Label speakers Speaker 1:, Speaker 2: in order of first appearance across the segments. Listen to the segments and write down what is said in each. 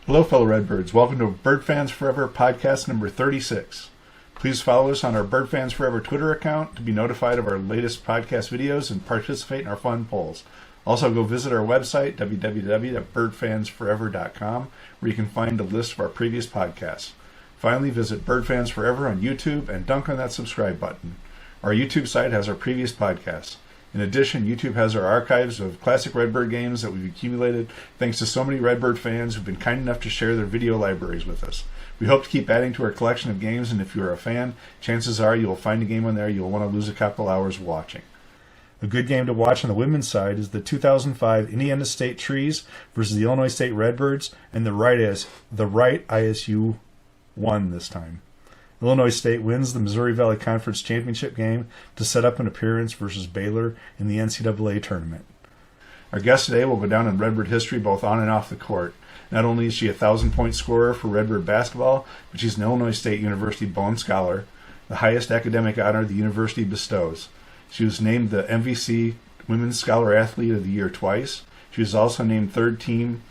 Speaker 1: Hello, fellow Redbirds. Welcome to Bird Fans Forever podcast number 36. Please follow us on our Bird Fans Forever Twitter account to be notified of our latest podcast videos and participate in our fun polls. Also, go visit our website, www.birdfansforever.com, where you can find a list of our previous podcasts. Finally, visit Bird Fans Forever on YouTube and dunk on that subscribe button. Our YouTube site has our previous podcasts. In addition, YouTube has our archives of classic Redbird games that we've accumulated thanks to so many Redbird fans who've been kind enough to share their video libraries with us. We hope to keep adding to our collection of games, and if you're a fan, chances are you'll find a game on there you'll want to lose a couple hours watching. A good game to watch on the women's side is the 2005 Indiana State Trees versus the Illinois State Redbirds, and the right ISU won this time. Illinois State wins the Missouri Valley Conference Championship game to set up an appearance versus Baylor in the NCAA tournament. Our guest today will go down in Redbird history both on and off the court. Not only is she a 1,000-point scorer for Redbird basketball, but she's an Illinois State University Bone Scholar, the highest academic honor the university bestows. She was named the MVC Women's Scholar Athlete of the Year twice. She was also named third-team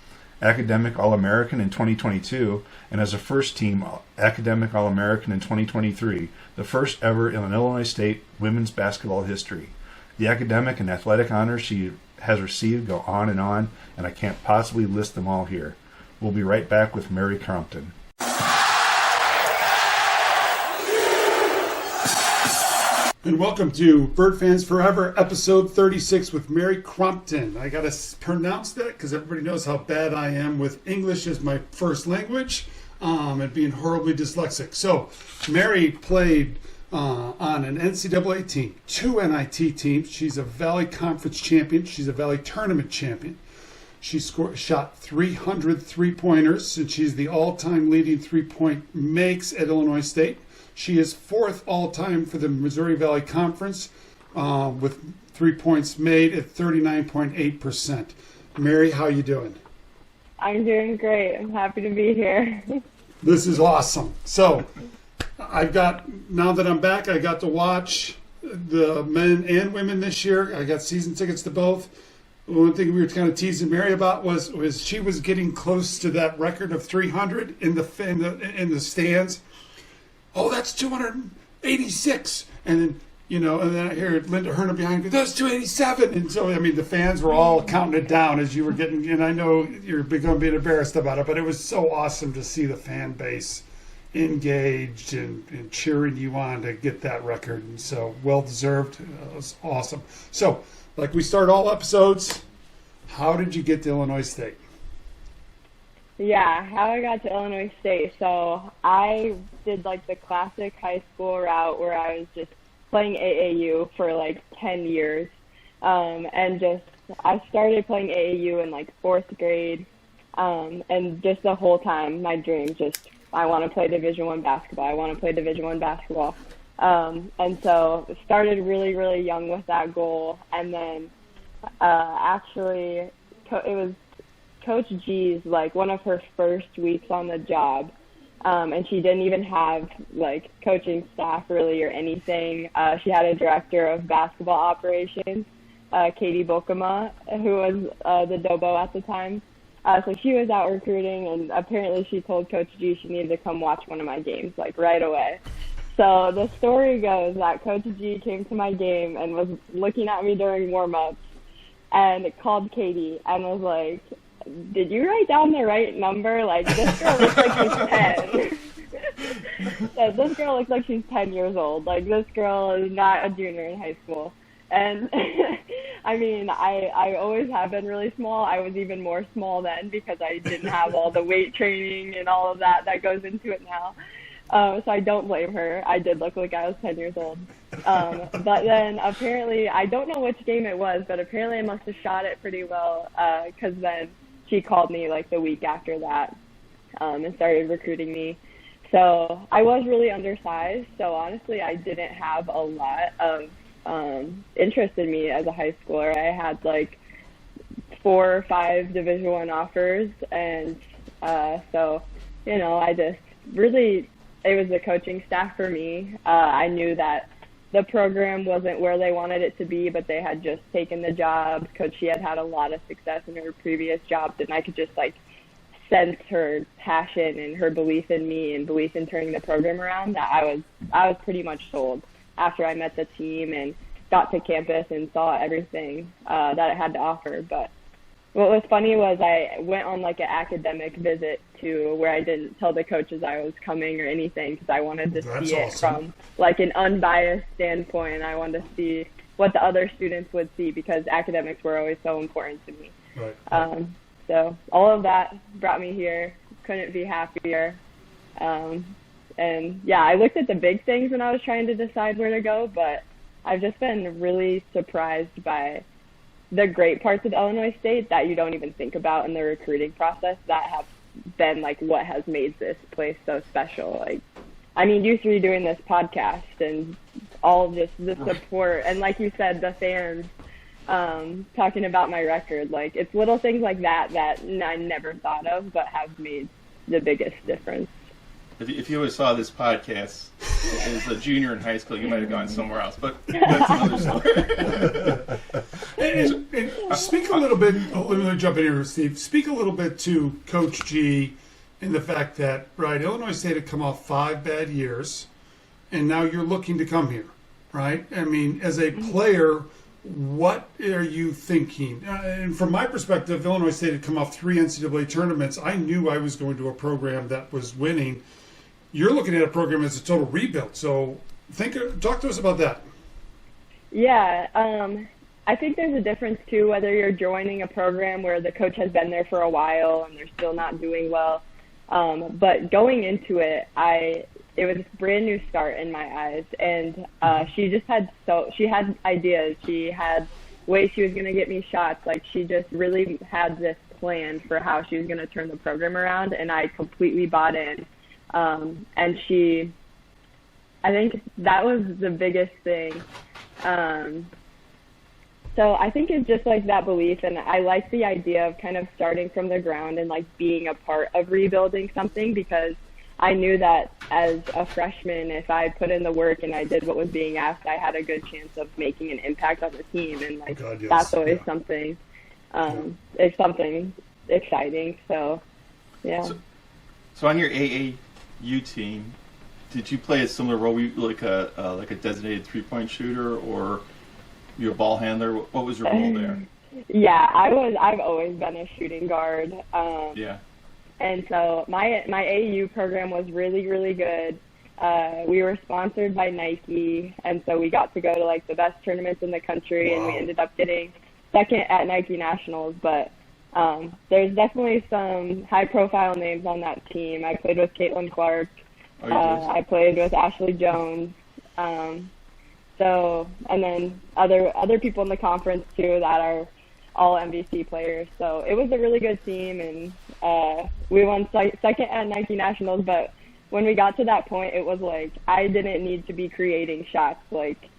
Speaker 1: Academic All-American in 2022, and as a first-team Academic All-American in 2023, the first ever in an Illinois State women's basketball history. The academic and athletic honors she has received go on, and I can't possibly list them all here. We'll be right back with Mary Crompton.
Speaker 2: And welcome to Bird Fans Forever, episode 36 with Mary Crompton. I got to pronounce that because everybody knows how bad I am with English as my first language and being horribly dyslexic. So, Mary played on an NCAA team, 2 NIT teams. She's a Valley Conference champion. She's a Valley Tournament champion. She shot 300 three-pointers, and she's the all-time leading three-point makes at Illinois State. She is 4th all-time for the Missouri Valley Conference with 3 points made at 39.8%. Mary, how you doing?
Speaker 3: I'm doing great. I'm happy to be here.
Speaker 2: This is awesome. So, now that I'm back, I got to watch the men and women this year. I got season tickets to both. One thing we were kind of teasing Mary about was she was getting close to that record of 300 in the stands. Oh, that's 286. And then, and then I hear Linda Herna behind me, that's 287. And so, the fans were all counting it down as you were getting, and I know you're going to be embarrassed about it, but it was so awesome to see the fan base engaged and cheering you on to get that record. And so, well-deserved. It was awesome. So, like we start all episodes, how did you get to Illinois State?
Speaker 3: Yeah, how I got to Illinois State. So I did the classic high school route where I was just playing AAU for 10 years. I started playing AAU in 4th grade. And just the whole time, my dream I want to play Division I basketball. I want to play Division I basketball. And so started really, really young with that goal. And then it was Coach G's, one of her first weeks on the job, and she didn't even have, coaching staff really or anything. She had a director of basketball operations, Katie Bokema, who was the Dobo at the time. So she was out recruiting, and apparently she told Coach G she needed to come watch one of my games, right away. So the story goes that Coach G came to my game and was looking at me during warm-ups and called Katie and was like, did you write down the right number? This girl looks like she's 10. So this girl looks like she's 10 years old. This girl is not a junior in high school. And, I always have been really small. I was even more small then because I didn't have all the weight training and all of that goes into it now. So I don't blame her. I did look like I was 10 years old. But then apparently, I don't know which game it was, but apparently I must have shot it pretty well because then she called me the week after that and started recruiting me. So I was really undersized. So honestly, I didn't have a lot of interest in me as a high schooler. I had 4 or 5 Division I offers. And so, I just really, it was the coaching staff for me. I knew that the program wasn't where they wanted it to be, but they had just taken the job. Coach, she had had a lot of success in her previous jobs, and I could just sense her passion and her belief in me and belief in turning the program around that I was pretty much sold after I met the team and got to campus and saw everything that it had to offer. But what was funny was I went on like an academic visit to where I didn't tell the coaches I was coming or anything because I wanted to see it from like an unbiased standpoint. I wanted to see what the other students would see because academics were always so important to me.
Speaker 2: Right.
Speaker 3: So all of that brought me here. Couldn't be happier. And yeah, I looked at the big things when I was trying to decide where to go, but I've just been really surprised by the great parts of Illinois State that you don't even think about in the recruiting process that have been like what has made this place so special. Like, I mean, you three doing this podcast and all just the support and like you said, the fans talking about my record. Like, it's little things like that I never thought of but have made the biggest difference.
Speaker 4: If you always saw this podcast as a junior in high school, you might have gone somewhere else. But that's another story.
Speaker 2: And speak a little bit, let me jump in here, Steve. Speak a little bit to Coach G and the fact that, right, Illinois State had come off 5 bad years, and now you're looking to come here, right? I mean, as a player, what are you thinking? And from my perspective, Illinois State had come off 3 NCAA tournaments. I knew I was going to a program that was winning. You're looking at a program as a total rebuild. So talk to us about that.
Speaker 3: Yeah, I think there's a difference, too, whether you're joining a program where the coach has been there for a while and they're still not doing well. But going into it, it was a brand new start in my eyes. And she had ideas. She had ways she was going to get me shots. Like, she just really had this plan for how she was going to turn the program around, and I completely bought in. And I think that was the biggest thing. So I think it's just like that belief, and I like the idea of kind of starting from the ground and like being a part of rebuilding something, because I knew that as a freshman, if I put in the work and I did what was being asked, I had a good chance of making an impact on the team, and like that's always something. It's something exciting. So, yeah.
Speaker 4: So on your AAU team, did you play a similar role? Were you like a designated 3-point shooter, or you a ball handler? What was your role there?
Speaker 3: Yeah, I've always been a shooting guard.
Speaker 4: Yeah.
Speaker 3: And so my AAU program was really, really good. We were sponsored by Nike, and so we got to go to like the best tournaments in the country, and we ended up getting second at Nike Nationals. But there's definitely some high-profile names on that team. I played with Caitlin Clark. I played with Ashley Jones. So, and then other people in the conference too that are all MVC players. So it was a really good team, and we won second at Nike Nationals. But when we got to that point, it was like I didn't need to be creating shots. Like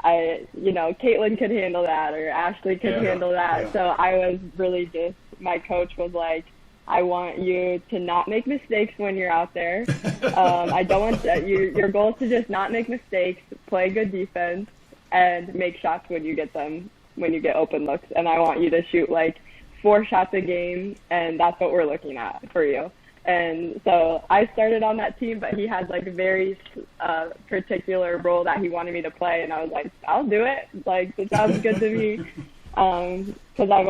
Speaker 3: Caitlin could handle that, or Ashley could handle that. Yeah. So I was really just, my coach was like, I want you to not make mistakes when you're out there. I don't want your goal is to just not make mistakes, play good defense, and make shots when you get them, when you get open looks. And I want you to shoot like 4 shots a game, and that's what we're looking at for you. And so I started on that team, but he had like a very particular role that he wanted me to play, and I was like, I'll do it. Like, it sounds good to me. Because I've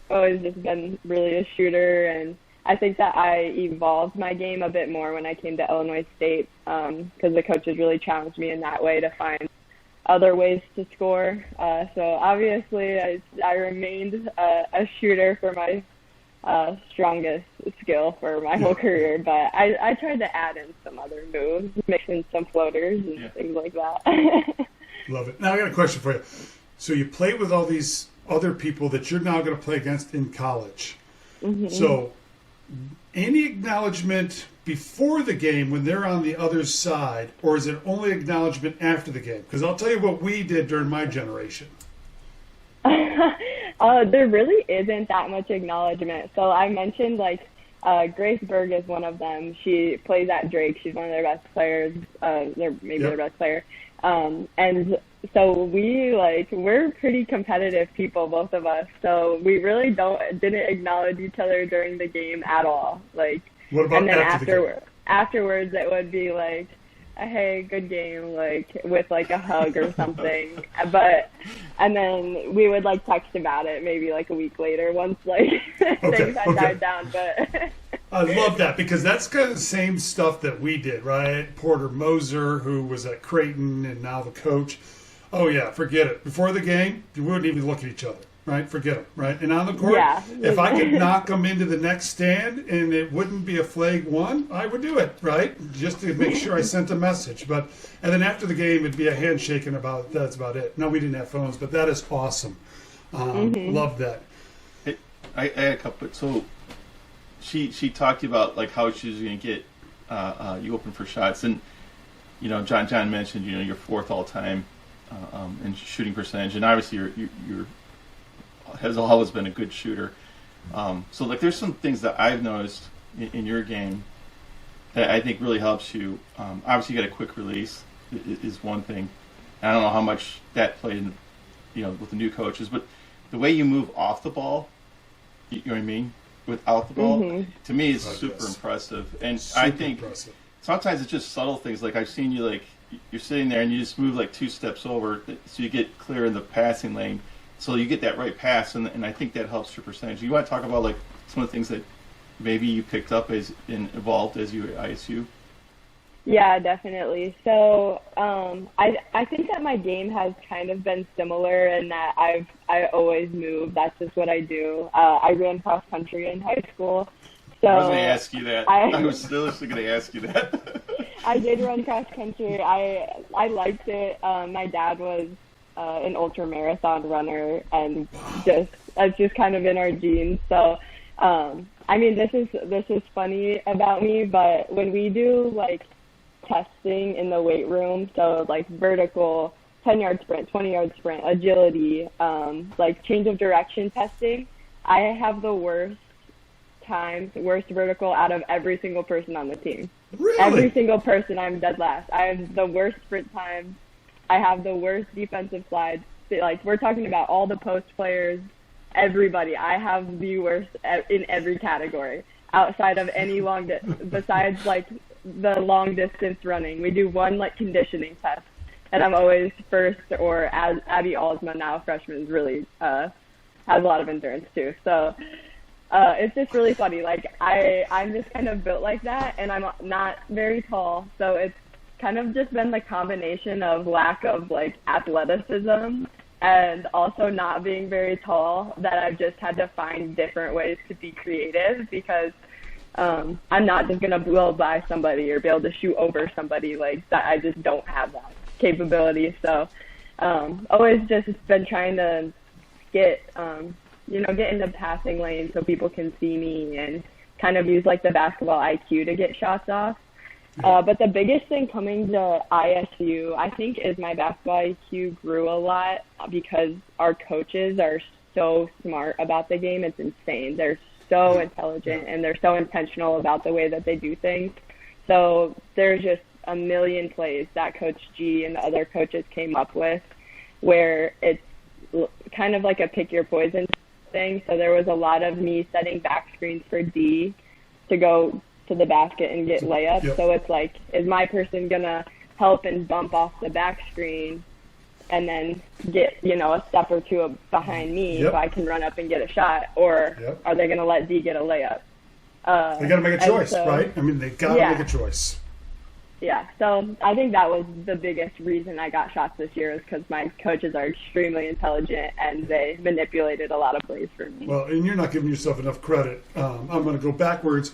Speaker 3: always just been really a shooter, and I think that I evolved my game a bit more when I came to Illinois State, because the coaches really challenged me in that way to find other ways to score. So obviously I remained a shooter for my strongest skill for my whole career, but I tried to add in some other moves, mix in some floaters and things like that.
Speaker 2: Love it. Now I got a question for you. So you played with all these other people that you're now going to play against in college. Mm-hmm. So any acknowledgement before the game when they're on the other side, or is it only acknowledgement after the game? Because I'll tell you what we did during my generation.
Speaker 3: There really isn't that much acknowledgement. So I mentioned Grace Berg is one of them. She plays at Drake. She's one of their best players. They're maybe their best player. And so we're pretty competitive people, both of us. So we really didn't acknowledge each other during the game at all. Like,
Speaker 2: What about
Speaker 3: and then
Speaker 2: after
Speaker 3: afterwards it would be like, hey, good game, like with like a hug or something. And then we would like text about it maybe like a week later once like things had died down. But
Speaker 2: I love that because that's kind of the same stuff that we did, right? Porter Moser, who was at Creighton and now the coach. Oh yeah, forget it. Before the game, we wouldn't even look at each other, right? Forget them, right? And on the court, if I could knock them into the next stand and it wouldn't be a flag one, I would do it, right? Just to make sure I sent a message. And then after the game, it'd be a handshake and that's about it. No, we didn't have phones, but that is awesome. Love that.
Speaker 4: I had a couple. So she talked to you about like how she was going to get you open for shots, and you know John mentioned you're fourth all time in shooting percentage, and obviously you're has always been a good shooter. So like there's some things that I've noticed in your game that I think really helps you. Obviously you got a quick release is one thing. I don't know how much that played in, with the new coaches, but the way you move off the ball, you know what I mean, without the ball, to me is super impressive. And I think sometimes it's just subtle things. Like I've seen you, like you're sitting there and you just move like 2 steps over so you get clear in the passing lane. So you get that right pass, and I think that helps your percentage. You want to talk about like some of the things that maybe you picked up and evolved as you at ISU?
Speaker 3: Yeah, definitely. So I think that my game has kind of been similar in that I always move. That's just what I do. I ran cross country in high school. So
Speaker 4: I was going to ask you that. I was seriously going to ask you that.
Speaker 3: I did run cross country. I liked it. My dad was an ultra marathon runner, and it's just kind of in our genes. So I mean, this is funny about me, but when we do like testing in the weight room, so like vertical 10-yard sprint, 20-yard sprint, agility, like change of direction testing, I have the worst vertical out of every single person on the team.
Speaker 2: Really?
Speaker 3: Every single person, I'm dead last. I have the worst sprint time. I have the worst defensive slides. Like, we're talking about all the post players, everybody. I have the worst in every category outside of any besides like the long distance running. We do one like conditioning test, and I'm always first, or as Abby Alsma, now freshman, really has a lot of endurance too. So it's just really funny. Like I'm just kind of built like that, and I'm not very tall, so it's kind of just been the combination of lack of like athleticism and also not being very tall that I've just had to find different ways to be creative, because I'm not just going to blow by somebody or be able to shoot over somebody like that. I just don't have that capability. So always just been trying to get into passing lane so people can see me and kind of use like the basketball IQ to get shots off. But the biggest thing coming to ISU, I think, is my basketball IQ grew a lot because our coaches are so smart about the game. It's insane. They're so intelligent, and they're so intentional about the way that they do things. So there's just a million plays that Coach G and the other coaches came up with where it's kind of like a pick your poison thing. So there was a lot of me setting back screens for D to go to the basket and get layups. Yep. So it's like, is my person gonna help and bump off the back screen and then get a step or two behind me so I can run up and get a shot, or are they gonna let D get a layup?
Speaker 2: They gotta make a choice, right? I mean, they gotta make a choice.
Speaker 3: Yeah, so I think that was the biggest reason I got shots this year, is because my coaches are extremely intelligent and they manipulated a lot of plays for me.
Speaker 2: Well, and you're not giving yourself enough credit. I'm going to go backwards.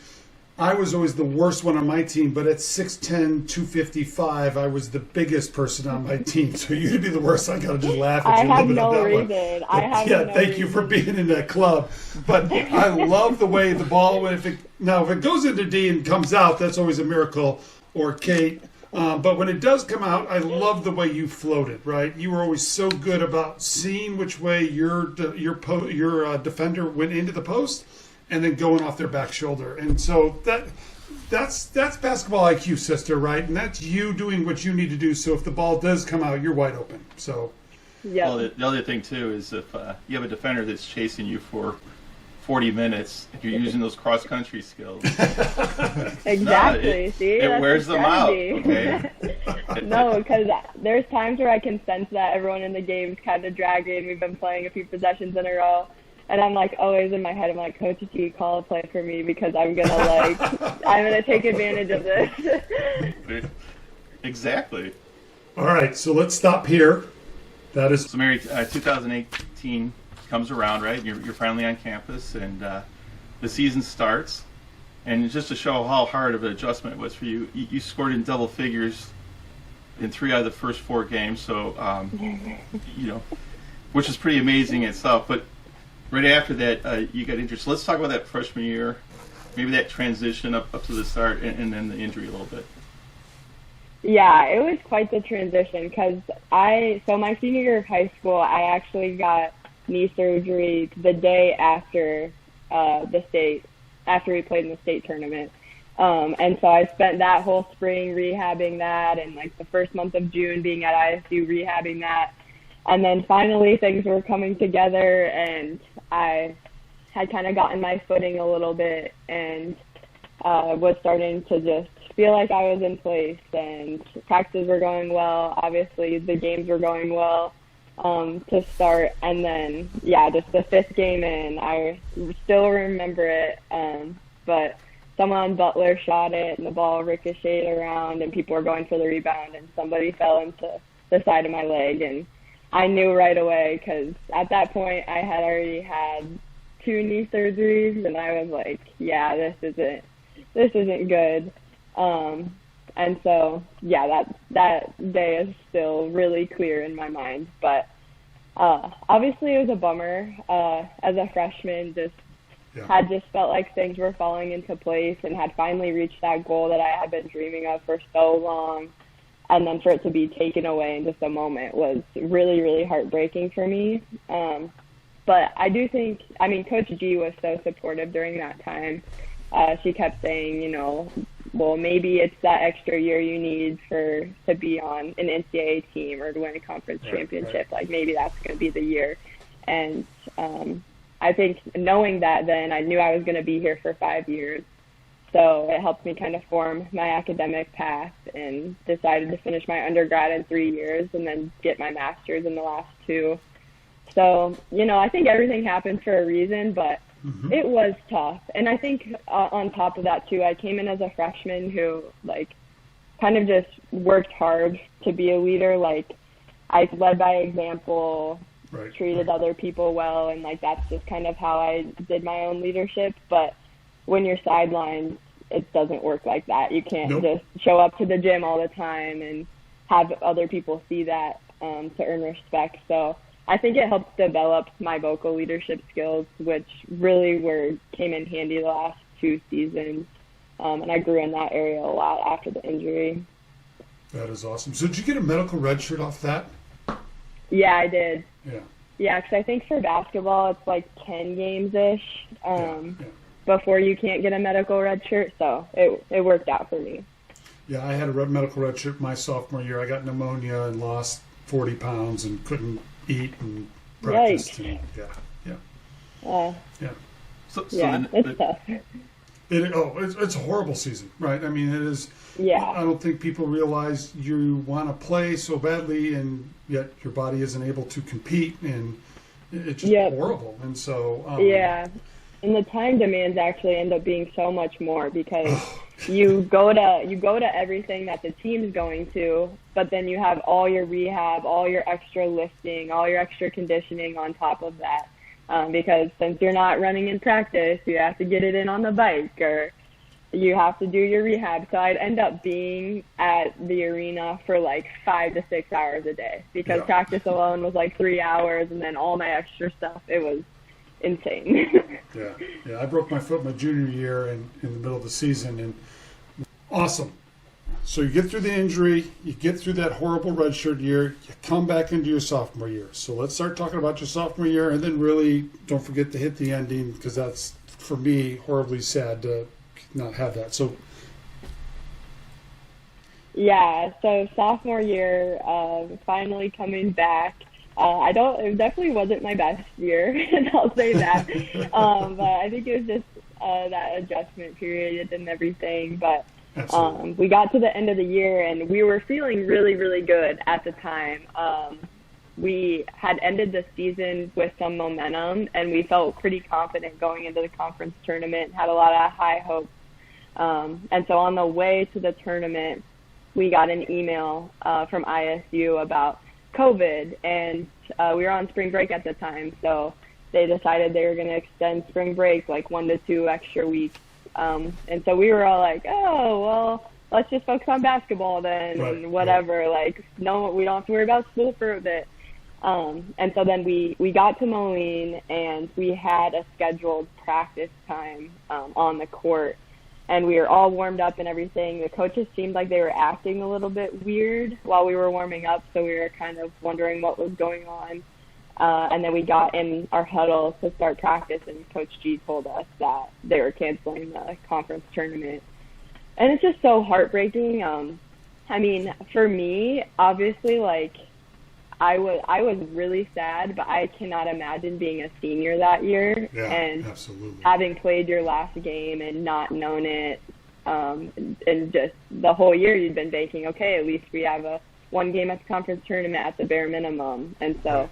Speaker 2: I was always the worst one on my team, but at 6'10", 255, I was the biggest person on my team. So you'd be the worst. I got to just laugh at you a little bit on that one. Thank you for being in that club. But I love the way the ball, if it goes into D and comes out, that's always a miracle, or Kate. But when it does come out, I love the way you floated, right? You were always so good about seeing which way your defender went into the post, and then going off their back shoulder. And so that's basketball IQ, sister, right? And that's you doing what you need to do. So if the ball does come out, you're wide open. So,
Speaker 3: Yeah.
Speaker 4: Well, the other thing too is if you have a defender that's chasing you for 40 minutes, if you're using those cross country skills,
Speaker 3: Exactly. See,
Speaker 4: it
Speaker 3: that's
Speaker 4: wears
Speaker 3: the
Speaker 4: them out.
Speaker 3: strategy.
Speaker 4: Okay.
Speaker 3: No, because there's times where I can sense that everyone in the game's kind of dragging. We've been playing a few possessions in a row. And I'm like always in my head, I'm like, Coach G, call a play for me because I'm gonna take advantage of this.
Speaker 4: Exactly.
Speaker 2: all right, so let's stop here. That is
Speaker 4: So Mary, 2018 comes around, right? You're finally on campus, and the season starts. And just to show how hard of an adjustment it was for you, you scored in double figures in 3 out of the first 4 games. So, which is pretty amazing in itself. But right after that, you got injured. So let's talk about that freshman year, maybe that transition up to the start, and then the injury a little bit.
Speaker 3: Yeah, it was quite the transition because my senior year of high school, I actually got knee surgery the day after after we played in the state tournament. And so I spent that whole spring rehabbing that and like the first month of June being at ISU rehabbing that. And then finally things were coming together and I had kind of gotten my footing a little bit and was starting to just feel like I was in place and practices were going well. Obviously the games were going well to start. And then, just the 5th game in, I still remember it. But someone Butler shot it and the ball ricocheted around and people were going for the rebound and somebody fell into the side of my leg. And I knew right away because at that point I had already had 2 knee surgeries and I was like, this isn't good. And so, that day is still really clear in my mind. But obviously it was a bummer. As a freshman, had just felt like things were falling into place and had finally reached that goal that I had been dreaming of for so long. And then for it to be taken away in just a moment was really, really heartbreaking for me. But I do think, Coach G was so supportive during that time. She kept saying, well, maybe it's that extra year you need to be on an NCAA team or to win a conference championship. Like maybe that's going to be the year. And I think knowing that then, I knew I was going to be here for 5 years. So it helped me kind of form my academic path and decided to finish my undergrad in 3 years and then get my master's in the last 2. So, I think everything happened for a reason, but it was tough. And I think on top of that too, I came in as a freshman who kind of just worked hard to be a leader. Like I led by example, treated other people well. And that's just kind of how I did my own leadership. But when you're sidelined, it doesn't work like that. You can't just show up to the gym all the time and have other people see that to earn respect. So I think it helped develop my vocal leadership skills, which really came in handy the last 2 seasons. And I grew in that area a lot after the injury.
Speaker 2: That is awesome. So did you get a medical red shirt off that?
Speaker 3: Yeah, I did.
Speaker 2: Yeah.
Speaker 3: Yeah, because I think for basketball it's 10 games-ish before you can't get a medical red shirt. So it worked out for me.
Speaker 2: Yeah, I had a medical red shirt my sophomore year. I got pneumonia and lost 40 pounds and couldn't eat and practice. And,
Speaker 3: It's tough.
Speaker 2: It's a horrible season, right? I mean, it is.
Speaker 3: Yeah.
Speaker 2: I don't think people realize you want to play so badly, and yet your body isn't able to compete, and it's just horrible. And so. And the time demands actually end up being so much more because you go to everything that the team's going to, but then you have all your rehab, all your extra lifting, all your extra conditioning on top of that. Because since you're not running in practice, you have to get it in on the bike or you have to do your rehab. So I'd end up being at the arena for 5 to 6 hours a day because practice alone was 3 hours and then all my extra stuff. It was insane. I broke my foot my junior year in the middle of the season, and awesome. So you get through the injury, you get through that horrible redshirt year, you come back into your sophomore year. So let's start talking about your sophomore year, and then really don't forget to hit the ending because that's, for me, horribly sad to not have that. So
Speaker 3: Yeah, so sophomore year, finally coming back. It definitely wasn't my best year, and I'll say that. But I think it was just that adjustment period and everything. But we got to the end of the year, and we were feeling really, really good at the time. We had ended the season with some momentum, and we felt pretty confident going into the conference tournament, had a lot of high hopes. And so on the way to the tournament, we got an email from ISU about COVID, and we were on spring break at the time, so they decided they were going to extend spring break like 1 to 2 extra weeks. And so we were all like, oh, well, let's just focus on basketball then, and whatever. Right. Like, no, we don't have to worry about school for a bit. And so then we got to Moline, and we had a scheduled practice time on the court. And we were all warmed up and everything. The coaches seemed like they were acting a little bit weird while we were warming up, so we were kind of wondering what was going on. And then we got in our huddle to start practice, and Coach G told us that they were canceling the conference tournament. And it's just so heartbreaking. I mean, for me, obviously, like, I was really sad, but I cannot imagine being a senior that year and having played your last game and not known it, and just the whole year you'd been thinking, okay, at least we have one game at the conference tournament at the bare minimum. And so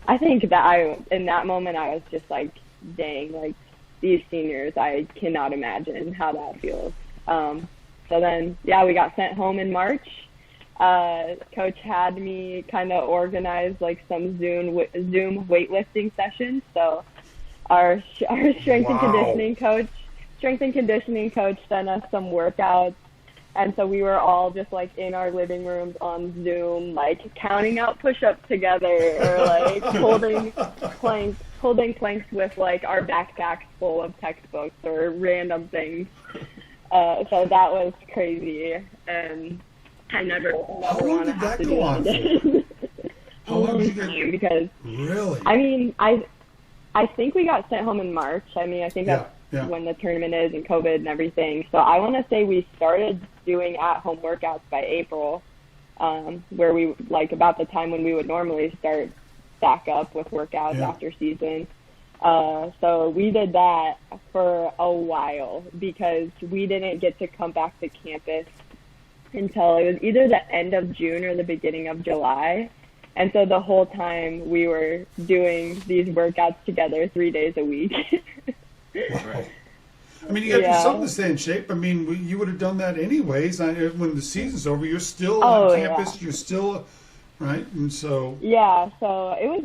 Speaker 3: I think that in that moment I was just like, dang, like, these seniors, I cannot imagine how that feels. So then, we got sent home in March. Coach had me kind of organize like some Zoom weightlifting sessions. So our strength and conditioning coach sent us some workouts, and so we were all just like in our living rooms on Zoom, like counting out push-ups together, or like holding planks with like our backpacks full of textbooks or random things. So that was crazy, and I never want to have to do it again.
Speaker 2: How long did that go on?
Speaker 3: Because
Speaker 2: really?
Speaker 3: I mean, I think we got sent home in March. I mean, I think that's when the tournament is, and COVID and everything. So I want to say we started doing at-home workouts by April, where we, like, about the time when we would normally start back up with workouts after season. So we did that for a while because we didn't get to come back to campus until it was either the end of June or the beginning of July. And so the whole time we were doing these workouts together 3 days a week.
Speaker 2: Wow. I mean, you got to do something to stay in shape. I mean, you would have done that anyways. When the season's over, you're still on campus. You're still, right? And so... Yeah, so it was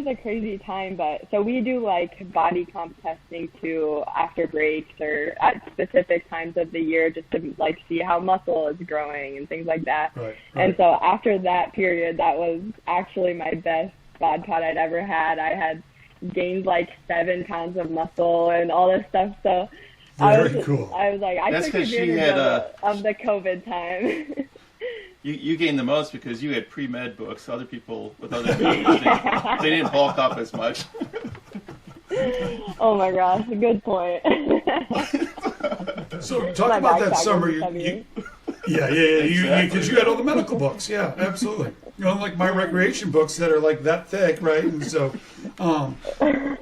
Speaker 2: a crazy time. But so we do, like, body comp testing, too, after breaks or at specific times of the year just to, like, see how muscle is growing and things like that. Right. And so after that period, that was actually my best bod pod I'd ever had. I had gained, like, 7 pounds of muscle and all this stuff. So cool. I was like, I took advantage of the COVID time.
Speaker 4: You gained the most because you had pre-med books. Other people with other needs, they didn't bulk up as much.
Speaker 3: Oh my gosh, good point.
Speaker 2: So talk about that summer. Because you had all the medical books. Yeah, absolutely. You know, like my recreation books that are like that thick, right? And so,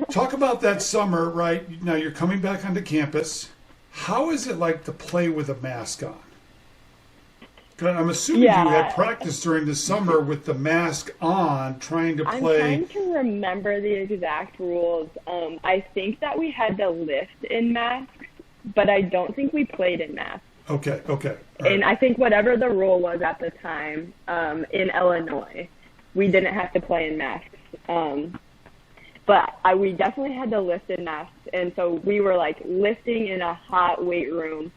Speaker 2: talk about that summer, right? Now you're coming back onto campus. How is it like to play with a mask on? I'm assuming you had practice during the summer with the mask on, trying to play.
Speaker 3: I'm trying to remember the exact rules. I think that we had to lift in masks, but I don't think we played in masks.
Speaker 2: Okay. Right.
Speaker 3: And I think whatever the rule was at the time in Illinois, we didn't have to play in masks. But we definitely had to lift in masks. And so we were like lifting in a hot weight room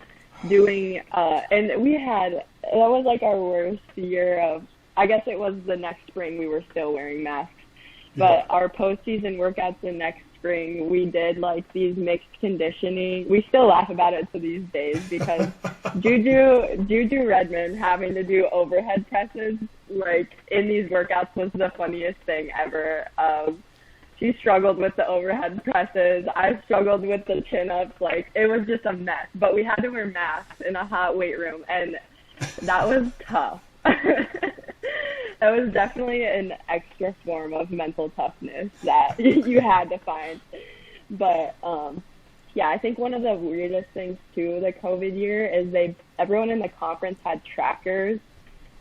Speaker 3: doing, and we had, that was like our worst year of, I guess it was the next spring we were still wearing masks. But our postseason workouts the next spring, we did like these mixed conditioning. We still laugh about it to these days because Juju Redmond having to do overhead presses like in these workouts was the funniest thing ever. She struggled with the overhead presses. I struggled with the chin-ups. Like, it was just a mess. But we had to wear masks in a hot weight room. And that was tough. That was definitely an extra form of mental toughness that you had to find. But yeah, I think one of the weirdest things too, the COVID year, is everyone in the conference had trackers.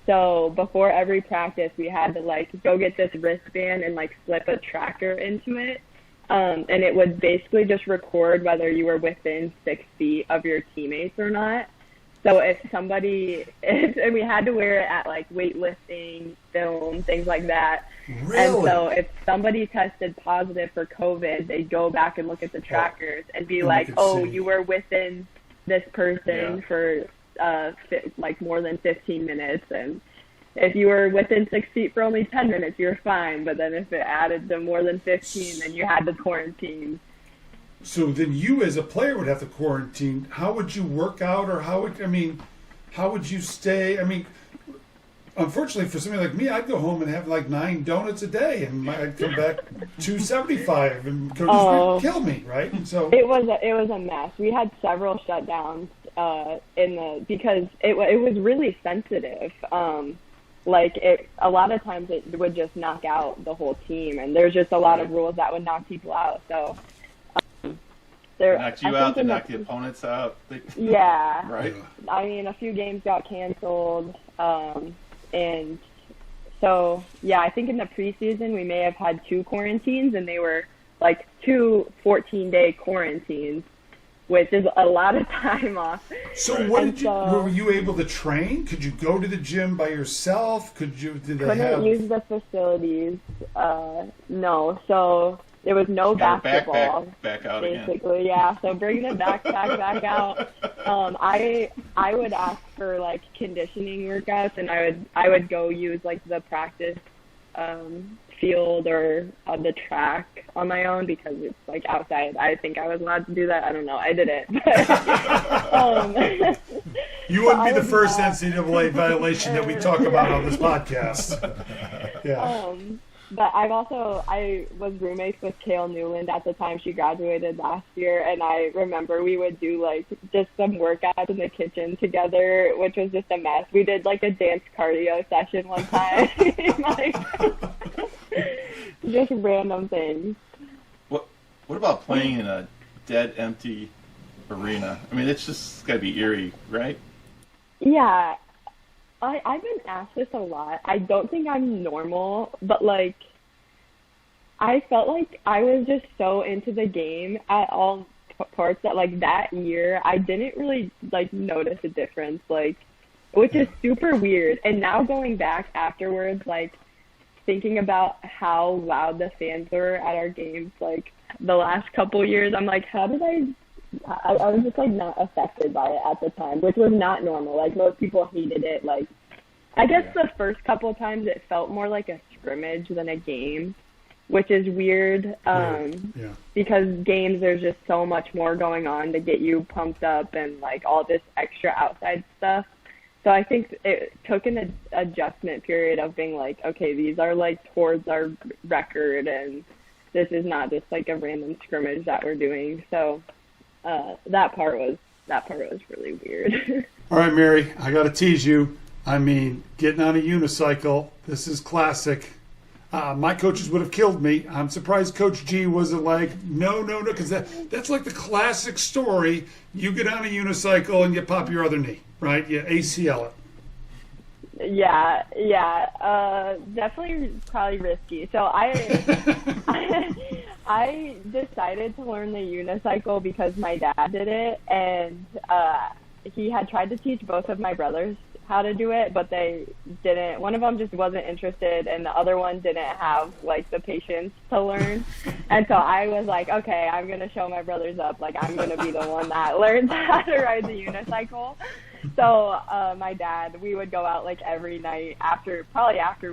Speaker 3: So before every practice, we had to like go get this wristband and like slip a tracker into it. And it would basically just record whether you were within 6 feet of your teammates or not. So if somebody, and we had to wear it at like weightlifting, film, things like that.
Speaker 2: Really?
Speaker 3: And so if somebody tested positive for COVID, they'd go back and look at the trackers and be like, oh, you were within this person for like more than 15 minutes. And if you were within 6 feet for only 10 minutes, you're fine. But then if it added to more than 15, then you had to quarantine.
Speaker 2: So then you as a player would have to quarantine. How would you work out, or how would you stay? I mean, unfortunately for somebody like me, I'd go home and have like 9 donuts a day, and I'd come back 275, and coaches would kill me, right? And so
Speaker 3: it was a mess. We had several shutdowns because it was really sensitive. A lot of times it would just knock out the whole team, and there's just a lot of rules that would knock people out. So.
Speaker 4: Knocked you out, they knocked the opponents out.
Speaker 3: Yeah.
Speaker 4: Right.
Speaker 3: I mean, a few games got canceled. And so, yeah, I think in the preseason we may have had 2 quarantines, and they were like 2 14-day quarantines, which is a lot of time off.
Speaker 2: So were you able to train? Could you go to the gym by yourself? Couldn't
Speaker 3: use the facilities. No. So there was no basketball.
Speaker 4: Back out
Speaker 3: basically,
Speaker 4: again.
Speaker 3: Yeah. So bring the backpack back out. I would ask for like conditioning workouts, and I would go use like the practice field or the track on my own because it's like outside. I think I was allowed to do that. I don't know. I didn't.
Speaker 2: You wouldn't be the first NCAA violation that we talk about on this podcast. Yeah.
Speaker 3: But I was roommates with Kale Newland at the time. She graduated last year, and I remember we would do like just some workouts in the kitchen together, which was just a mess. We did like a dance cardio session one time, like just random things.
Speaker 4: What about playing in a dead, empty arena? I mean, it's gotta be eerie, right?
Speaker 3: Yeah. I've been asked this a lot. I don't think I'm normal, but like, I felt like I was just so into the game at all parts that like that year, I didn't really like notice a difference, like, which is super weird. And now going back afterwards, like thinking about how loud the fans were at our games, like the last couple years, I'm like, how did I was just like not affected by it at the time, which was not normal. Like most people hated it. Like I guess the first couple of times it felt more like a scrimmage than a game, which is weird. Because games, there's just so much more going on to get you pumped up and like all this extra outside stuff. So I think it took an adjustment period of being like, okay, these are like towards our record, and this is not just like a random scrimmage that we're doing. So that part was really weird.
Speaker 2: All right, Mary, I got to tease you. I mean, getting on a unicycle, this is classic. My coaches would have killed me. I'm surprised Coach G wasn't like, no, because that's like the classic story. You get on a unicycle and you pop your other knee, right? You ACL it.
Speaker 3: Yeah, definitely probably risky. So I decided to learn the unicycle because my dad did it, and he had tried to teach both of my brothers how to do it, but they didn't. One of them just wasn't interested, and the other one didn't have like the patience to learn. And so I was like, okay, I'm gonna show my brothers up. Like I'm gonna be the one that learns how to ride the unicycle. So my dad, we would go out like every night after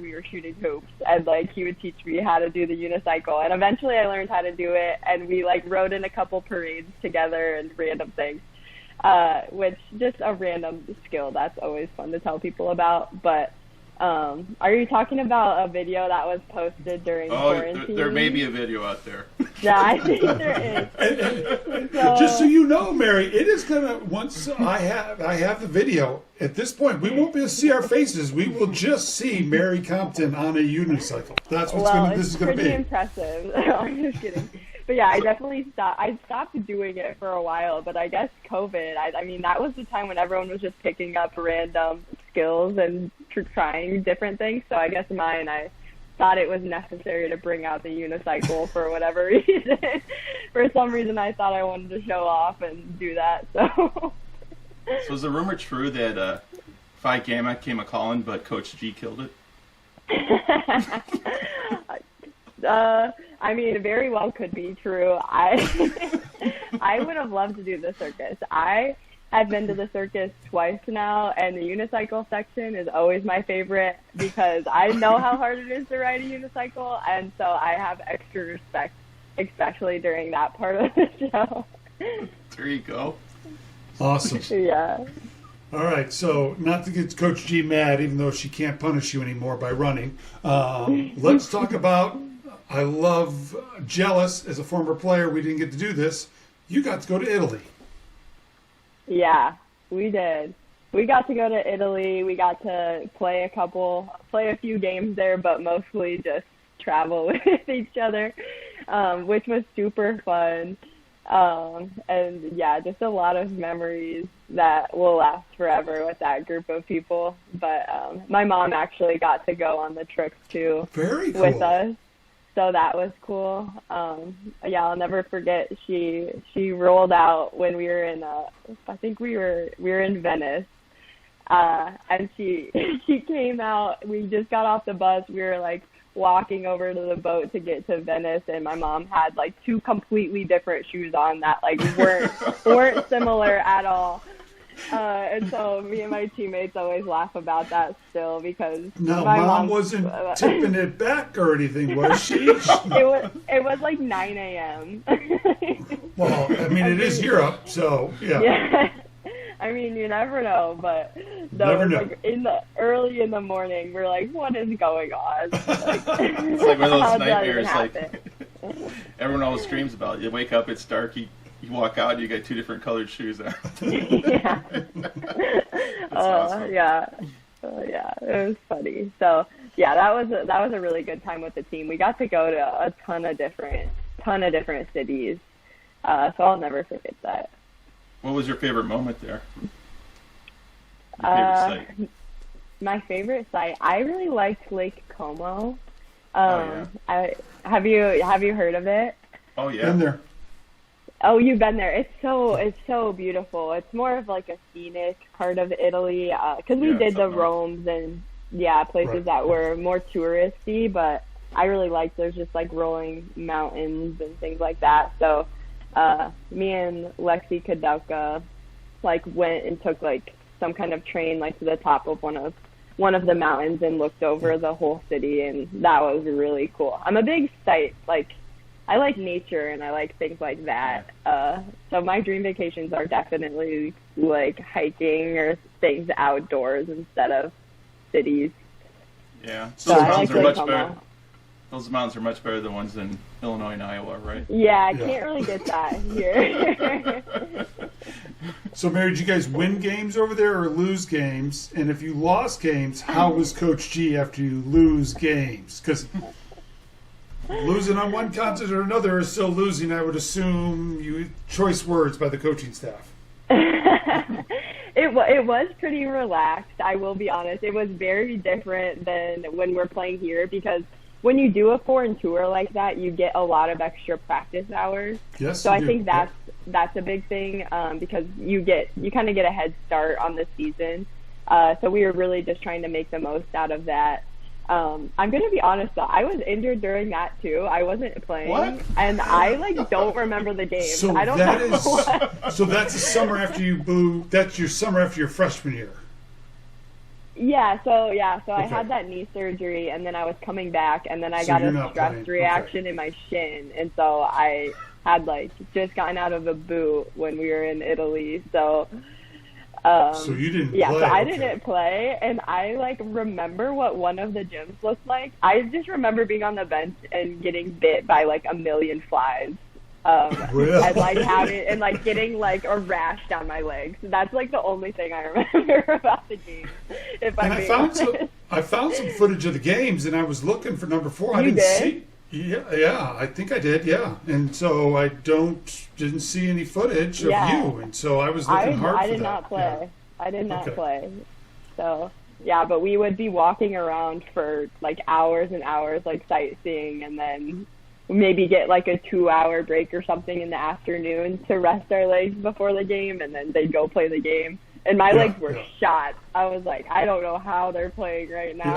Speaker 3: we were shooting hoops, and like he would teach me how to do the unicycle. And eventually I learned how to do it, and we like rode in a couple parades together and random things, which just a random skill that's always fun to tell people about. But Are you talking about a video that was posted during quarantine?
Speaker 4: There may be a video out there.
Speaker 3: Yeah, I think there is.
Speaker 2: Just so you know, Mary, it is gonna once I have the video. At this point, we won't be able to see our faces. We will just see Mary Crompton on a unicycle. That's what's this is gonna be.
Speaker 3: Pretty impressive. No, I'm just kidding. But yeah, I definitely stopped. I stopped doing it for a while, but I guess COVID. I mean, that was the time when everyone was just picking up random skills and trying different things. So I guess I thought it was necessary to bring out the unicycle for whatever reason. For some reason, I thought I wanted to show off and do that. So
Speaker 4: is the rumor true that Phi Gamma came a calling, but Coach G killed it?
Speaker 3: I mean, it very well could be true. I would have loved to do the circus. I have been to the circus twice now, and the unicycle section is always my favorite because I know how hard it is to ride a unicycle, and so I have extra respect, especially during that part of the show.
Speaker 4: There you go.
Speaker 2: Awesome.
Speaker 3: Yeah.
Speaker 2: All right, so not to get Coach G mad, even though she can't punish you anymore by running, let's talk about, I love, jealous, as a former player, we didn't get to do this. You got to go to Italy.
Speaker 3: Yeah, we did. We got to go to Italy. We got to play a few games there, but mostly just travel with each other, which was super fun. And yeah, just a lot of memories that will last forever with that group of people. But my mom actually got to go on the trip too.
Speaker 2: Very cool.
Speaker 3: With us. So that was cool. Yeah, I'll never forget. She rolled out when we were in I think we were in Venice, and she came out. We just got off the bus. We were like walking over to the boat to get to Venice, and my mom had like two completely different shoes on that like weren't similar at all. And so me and my teammates always laugh about that still because
Speaker 2: now
Speaker 3: my
Speaker 2: mom wasn't tipping it back or anything, was she?
Speaker 3: It was like 9 a.m.
Speaker 2: Well, I mean, it is Europe, so yeah.
Speaker 3: Yeah. I mean, you never know, but
Speaker 2: Never know.
Speaker 3: Like early in the morning, we're like, what is going on? Like,
Speaker 4: It's like one of
Speaker 3: how
Speaker 4: those
Speaker 3: did that even
Speaker 4: nightmares, like
Speaker 3: happen?
Speaker 4: everyone always dreams about. You wake up, it's dark, you walk out, you got two different colored shoes on.
Speaker 3: Yeah.
Speaker 4: Awesome.
Speaker 3: Yeah. Yeah, it was funny. So yeah, that was a really good time with the team. We got to go to a ton of different cities. So I'll never forget that.
Speaker 4: What was your favorite moment there? Your favorite site?
Speaker 3: My favorite site, I really liked Lake Como.
Speaker 4: Yeah.
Speaker 3: Have you heard of it?
Speaker 4: Oh yeah.
Speaker 2: Been there.
Speaker 3: Oh, you've been there. It's so beautiful. It's more of like a scenic part of Italy because we did the Romes and places that were more touristy. But I really liked there's just like rolling mountains and things like that. So me and Lexi Kadauka like went and took like some kind of train like to the top of one of the mountains and looked over the whole city, and that was really cool. I'm a big I like nature and I like things like that. So my dream vacations are definitely like hiking or things outdoors instead of cities.
Speaker 4: Yeah.
Speaker 3: So
Speaker 4: Those
Speaker 3: I
Speaker 4: mountains
Speaker 3: like
Speaker 4: are
Speaker 3: Lake
Speaker 4: much better.
Speaker 3: Como.
Speaker 4: Those mountains are much better than ones in Illinois and Iowa, right?
Speaker 3: Yeah, I can't really get that here.
Speaker 2: So, Mary, did you guys win games over there or lose games? And if you lost games, how was Coach G after you lose games? Because losing on one concert or another is still losing, I would assume. Choice words by the coaching staff.
Speaker 3: It was pretty relaxed, I will be honest. It was very different than when we're playing here because when you do a foreign tour like that, you get a lot of extra practice hours.
Speaker 2: Yes.
Speaker 3: So I think that's a big thing because you kind of get a head start on the season. So we were really just trying to make the most out of that. I'm going to be honest though, I was injured during that too. I wasn't playing.
Speaker 4: What?
Speaker 3: And I don't remember the game.
Speaker 2: So
Speaker 3: I don't know what.
Speaker 2: So that's the summer after that's your summer after your freshman year.
Speaker 3: Yeah, so
Speaker 2: Okay.
Speaker 3: I had that knee surgery, and then I was coming back, and then I got
Speaker 2: you're
Speaker 3: a
Speaker 2: not
Speaker 3: stress
Speaker 2: playing.
Speaker 3: reaction in my shin, and so I had just gotten out of a boot when we were in Italy. So
Speaker 2: So you didn't
Speaker 3: yeah,
Speaker 2: play.
Speaker 3: so I
Speaker 2: okay.
Speaker 3: didn't play, and I like remember what one of the gyms looked like. I just remember being on the bench and getting bit by like a million flies.
Speaker 2: Really?
Speaker 3: And like having and like getting like a rash down my legs. That's like the only thing I remember about the game. If I'm
Speaker 2: And
Speaker 3: being honest.
Speaker 2: I found some footage of the games, and I was looking for number 4. I
Speaker 3: You
Speaker 2: didn't
Speaker 3: did?
Speaker 2: see. Yeah, I think I did. Yeah, and so I didn't see any footage of
Speaker 3: Yeah.
Speaker 2: you, and so I was looking hard for that.
Speaker 3: I did not play.
Speaker 2: Yeah.
Speaker 3: I did not
Speaker 2: Okay.
Speaker 3: play. So yeah, but we would be walking around for like hours and hours, like sightseeing, and then maybe get like a 2-hour break or something in the afternoon to rest our legs before the game, and then they'd go play the game. And my legs were shot. I was like, I don't know how they're playing right now.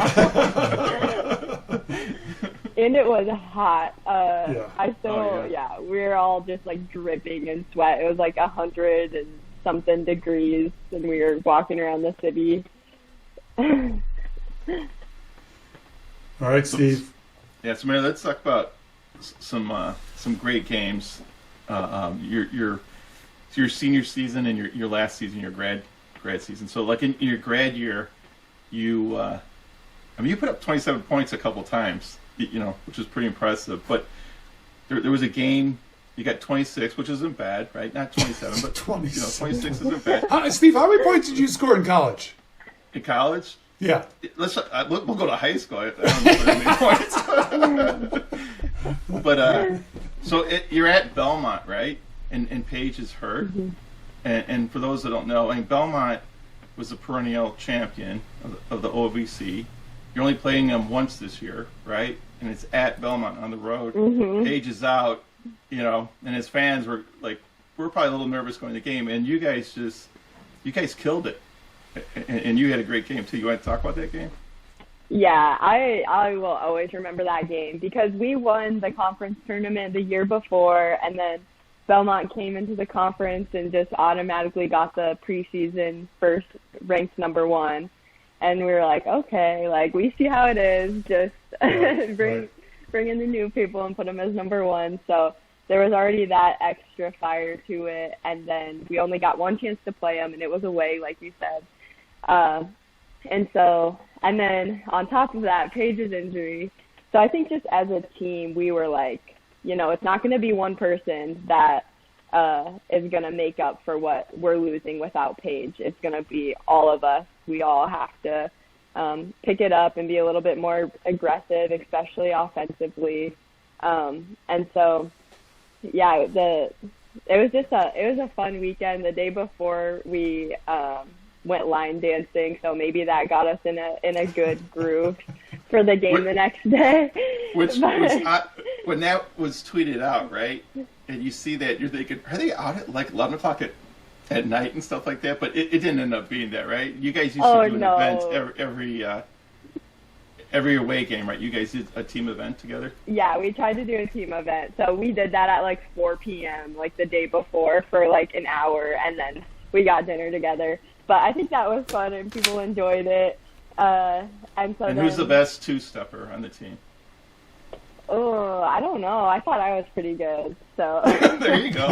Speaker 3: And it was hot. I still, we were all just like dripping in sweat. It was like 100 and something degrees, and we were walking around the city.
Speaker 2: All right, Steve.
Speaker 4: Yeah, so Mary, let's talk about some great games. Your senior season and your last season, your grad season. So like in your grad year, you put up 27 points a couple times, which was pretty impressive. But there was a game you got 26, which isn't bad, right? Not 27, but 26 isn't bad.
Speaker 2: Steve, how many points did you score in college?
Speaker 4: In college,
Speaker 2: Yeah.
Speaker 4: we'll go to high school. I don't know how many points. But so you're at Belmont, right? And Paige is hurt.
Speaker 3: Mm-hmm.
Speaker 4: And for those that don't know, I mean, Belmont was the perennial champion of the OVC. You're only playing them once this year, right? And it's at Belmont on the road.
Speaker 3: Mm-hmm.
Speaker 4: Paige is out, and his fans were like, we're probably a little nervous going to the game. And you guys killed it. And you had a great game too. You want to talk about that game?
Speaker 3: Yeah, I will always remember that game because we won the conference tournament the year before, and then Belmont came into the conference and just automatically got the preseason first ranked number 1. And we were like, okay, like we see how it is. Just bring in the new people and put them as number 1. So there was already that extra fire to it. And then we only got one chance to play them, and it was away, like you said. And then on top of that, Paige's injury. So I think just as a team, we were like, it's not going to be one person that is going to make up for what we're losing without Paige. It's going to be all of us. We all have to pick it up and be a little bit more aggressive, especially offensively. And so, yeah, it was a fun weekend. The day before we went line dancing, so maybe that got us in a good groove for the game the next day.
Speaker 4: Which was when that was tweeted out, right? And you see that, you're thinking, are they out at like 11 o'clock at night and stuff like that? But it didn't end up being that, right? You guys used to do an event every away game, right? You guys did a team event together?
Speaker 3: Yeah, we tried to do a team event. So we did that at like 4 p.m., like the day before for like an hour, and then we got dinner together. But I think that was fun, and people enjoyed it. And
Speaker 4: who's the best two-stepper on the team?
Speaker 3: Oh, I don't know. I thought I was pretty good. So
Speaker 4: there you go.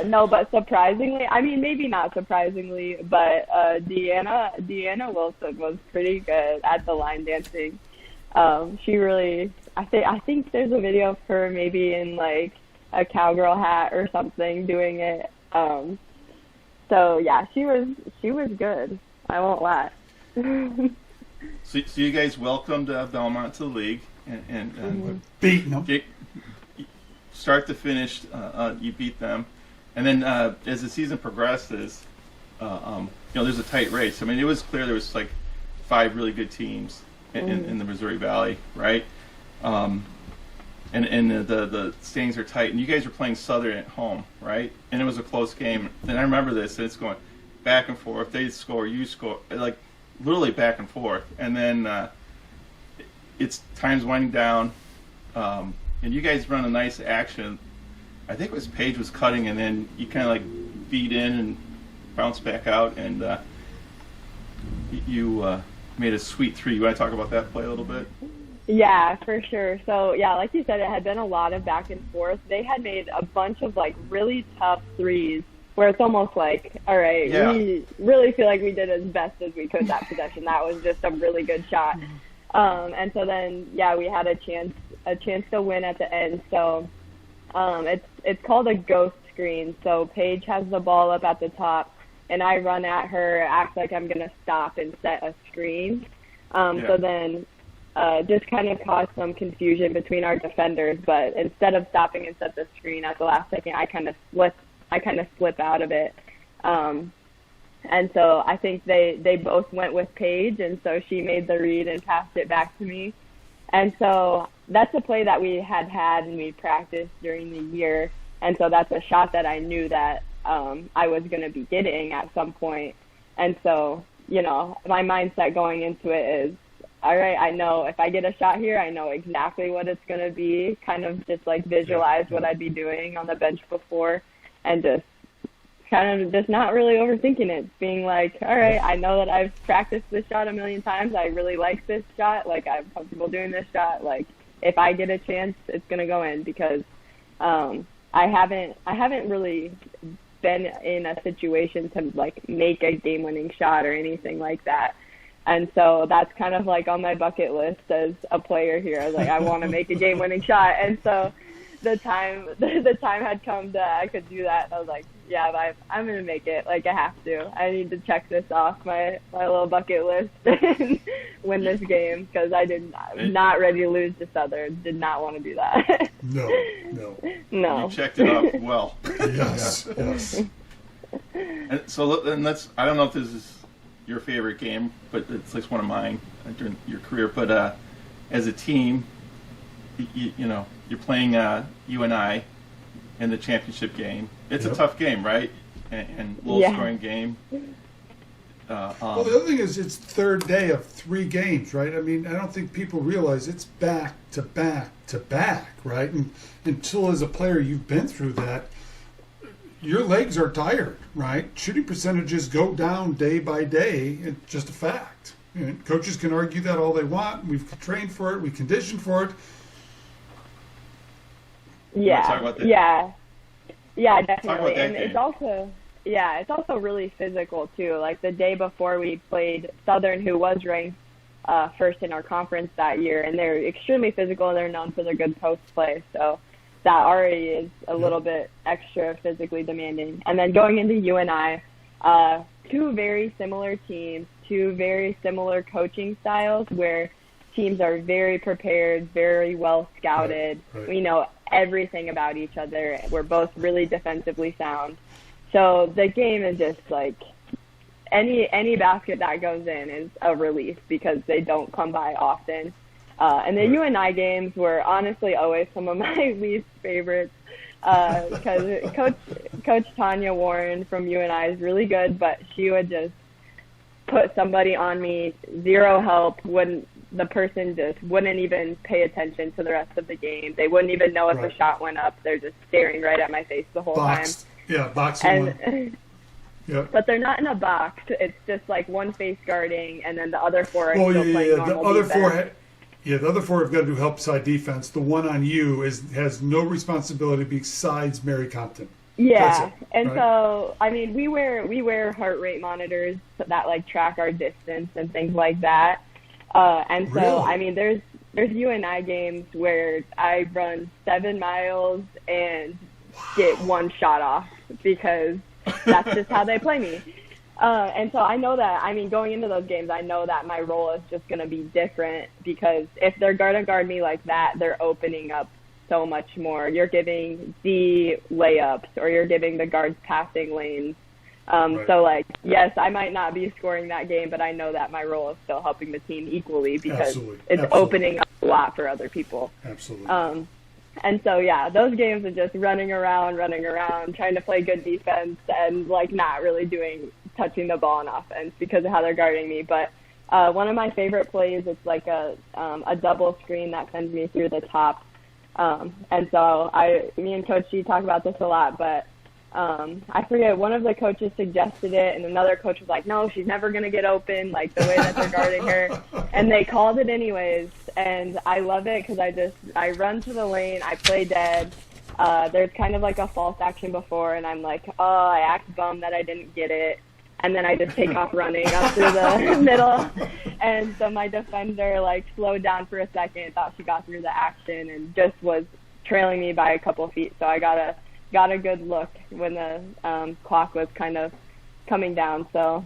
Speaker 3: No, but surprisingly, I mean, maybe not surprisingly, but Deanna Wilson was pretty good at the line dancing. She really, I think there's a video of her maybe in like a cowgirl hat or something doing it. So yeah, she was good. I won't lie.
Speaker 4: So you guys welcomed Belmont to the league, and
Speaker 2: beating them.
Speaker 4: Start to finish, you beat them, and then as the season progresses, there's a tight race. I mean, it was clear there was like 5 really good teams in the Missouri Valley, right? And the standings are tight, and you guys are playing Southern at home, right? And it was a close game, and I remember this. And it's going back and forth. They score, you score, like literally back and forth. And then it's time's winding down, and you guys run a nice action. I think it was Paige was cutting, and then you kind of like beat in and bounce back out, and you made a sweet 3. You want to talk about that play a little bit?
Speaker 3: Yeah, for sure. So, yeah, like you said, it had been a lot of back and forth. They had made a bunch of, like, really tough threes where it's almost like, all right,
Speaker 4: Yeah.
Speaker 3: we really feel like we did as best as we could that possession. That was just a really good shot. And so then, yeah, we had a chance to win at the end. So it's called a ghost screen. So Paige has the ball up at the top, and I run at her, act like I'm going to stop and set a screen. So then just kind of caused some confusion between our defenders. But instead of stopping and set the screen at the last second, I kind of slip out of it. And so I think they both went with Paige, and so she made the read and passed it back to me. And so that's a play that we had and we practiced during the year. And so that's a shot that I knew that I was going to be getting at some point. And so, you know, my mindset going into it is, all right, I know if I get a shot here, I know exactly what it's going to be, kind of just like visualize what I'd be doing on the bench before, and just kind of just not really overthinking it, being like, all right, I know that I've practiced this shot a million times. I really like this shot. Like, I'm comfortable doing this shot. Like, if I get a chance, it's going to go in, because I haven't really been in a situation to like make a game-winning shot or anything like that. And so that's kind of like on my bucket list as a player here. I was like, I want to make a game-winning shot. And so the time had come that I could do that. And I was like, yeah, I'm going to make it. Like, I have to. I need to check this off my little bucket list and win this game, because I'm not ready to lose to Southern. Did not want to do that.
Speaker 2: No.
Speaker 3: No.
Speaker 4: You checked it off well.
Speaker 2: Yes.
Speaker 4: And so, I don't know if this is your favorite game, but it's like one of mine during your career. But as a team, you know, you're playing UNI in the championship game. It's a tough game, right? And low-scoring game.
Speaker 2: Well, the other thing is it's third day of 3 games, right? I mean, I don't think people realize it's back to back to back, right? And until as a player you've been through that, your legs are tired, right? Shooting percentages go down day by day. It's just a fact. And coaches can argue that all they want. We've trained for it. We conditioned for it.
Speaker 3: Yeah.
Speaker 4: Talk about that?
Speaker 3: Yeah, definitely. And
Speaker 4: game.
Speaker 3: it's also really physical too. Like the day before we played Southern, who was ranked first in our conference that year, and they're extremely physical, and they're known for their good post play. So that already is a little bit extra physically demanding. And then going into UNI, 2 very similar teams, 2 very similar coaching styles, where teams are very prepared, very well scouted.
Speaker 2: Right.
Speaker 3: We know everything about each other. We're both really defensively sound. So the game is just like any basket that goes in is a relief, because they don't come by often. And the UNI games were honestly always some of my least favorites, because Coach Tanya Warren from UNI is really good, but she would just put somebody on me, zero help, the person just wouldn't even pay attention to the rest of the game. They wouldn't even know if a shot went up. They're just staring right at my face the whole time.
Speaker 2: Yeah, boxing one. Yep.
Speaker 3: But they're not in a box. It's just like one face guarding, and then the other 4 are still playing normal defense.
Speaker 2: The other 4 have got to do help side defense. The one on you has no responsibility besides Mary Compton.
Speaker 3: Yeah,
Speaker 2: it,
Speaker 3: and
Speaker 2: right?
Speaker 3: so I mean, we wear heart rate monitors that like track our distance and things like that. And so
Speaker 2: Really?
Speaker 3: I mean, there's UNI games where I run 7 miles and get 1 shot off, because that's just how they play me. And so I know that, I mean, going into those games, I know that my role is just going to be different, because if they're going to guard me like that, they're opening up so much more. You're giving the layups, or you're giving the guards passing lanes.
Speaker 2: Right.
Speaker 3: So, like, yes, I might not be scoring that game, but I know that my role is still helping the team equally, because it's opening up a lot for other people.
Speaker 2: Absolutely.
Speaker 3: And so, yeah, those games are just running around, trying to play good defense, and, like, not really touching the ball on offense because of how they're guarding me. But one of my favorite plays, it's like a double screen that sends me through the top. And so me and Coach G talk about this a lot, but I forget, one of the coaches suggested it, and another coach was like, no, she's never going to get open, like the way that they're guarding her. And they called it anyways. And I love it, because I run to the lane, I play dead, there's kind of like a false action before, and I'm like, oh, I act bummed that I didn't get it. And then I just take off running up through the middle. And so my defender, like, slowed down for a second, thought she got through the action, and just was trailing me by a couple feet. So I got a good look when the clock was kind of coming down. So,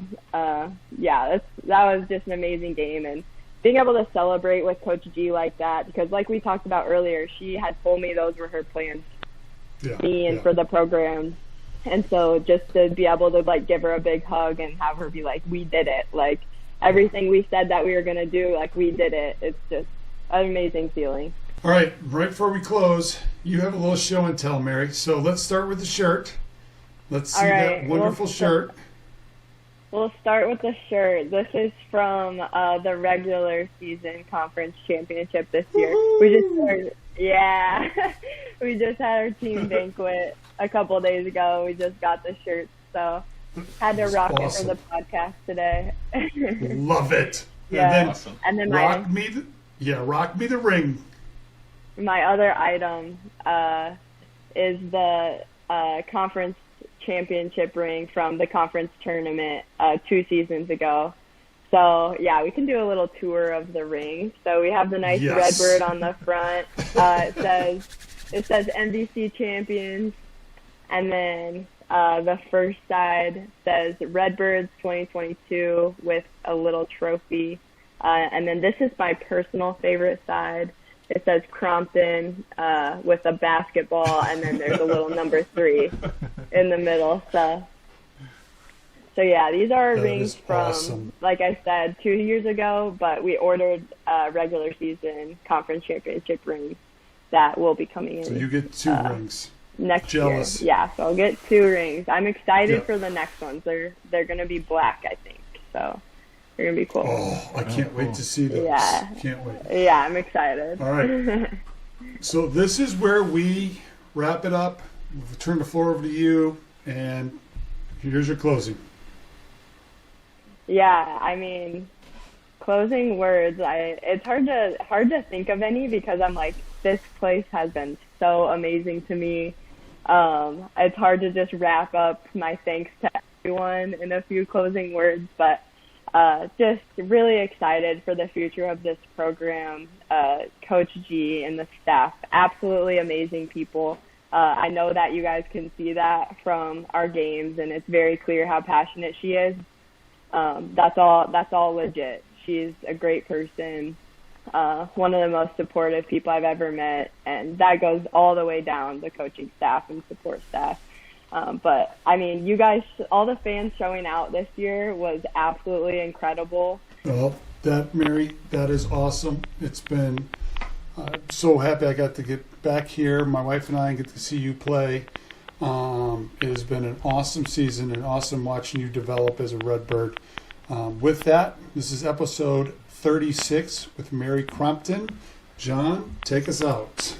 Speaker 3: yeah, that was just an amazing game. And being able to celebrate with Coach G like that, because like we talked about earlier, she had told me those were her plans for me and for the program. And so just to be able to, like, give her a big hug and have her be like, we did it. Like, everything we said that we were going to do, like, we did it. It's just an amazing feeling.
Speaker 2: All right before we close, you have a little show and tell, Mary. So let's start with the shirt. Let's see that wonderful shirt.
Speaker 3: We'll start with the shirt. This is from the regular season conference championship this year.
Speaker 2: Woo-hoo!
Speaker 3: We just started, we just had our team banquet a couple days ago. We just got the shirt, so had to rock it for the podcast today.
Speaker 2: Love it.
Speaker 3: Yeah.
Speaker 2: And then rock me the ring.
Speaker 3: My other item is the conference championship ring from the conference tournament 2 seasons ago. So yeah, we can do a little tour of the ring. So we have the nice Redbird on the front. It says NBC champions, and then the first side says Redbirds 2022 with a little trophy. And then this is my personal favorite side. It says Crompton with a basketball, and then there's a little number 3 in the middle. So yeah, these are our rings from, like I said, 2 years ago, but we ordered regular season conference championship rings that will be coming in.
Speaker 2: So you get 2 rings.
Speaker 3: Next
Speaker 2: Jealous.
Speaker 3: year. Yeah, so I'll get 2 rings. I'm excited for the next ones. They're going to be black, I think. So they're going to be cool.
Speaker 2: Oh, I can't wait to see those.
Speaker 3: Yeah.
Speaker 2: Can't wait.
Speaker 3: Yeah, I'm excited.
Speaker 2: All right. So this is where we wrap it up. We'll turn the floor over to you, and here's your closing.
Speaker 3: Yeah, I mean, closing words. It's hard to think of any, because I'm like, this place has been so amazing to me. It's hard to just wrap up my thanks to everyone in a few closing words, but just really excited for the future of this program. Coach G and the staff, absolutely amazing people. I know that you guys can see that from our games, and it's very clear how passionate she is. That's all legit. She's a great person, one of the most supportive people I've ever met, and that goes all the way down the coaching staff and support staff. But I mean, you guys, all the fans showing out this year was absolutely incredible.
Speaker 2: Well, Mary, that is awesome. It's been so happy I got to get back here, my wife and I, and get to see you play. It has been an awesome season and awesome watching you develop as a Redbird. With that, this is episode 36 with Mary Crompton. Jon, take us out.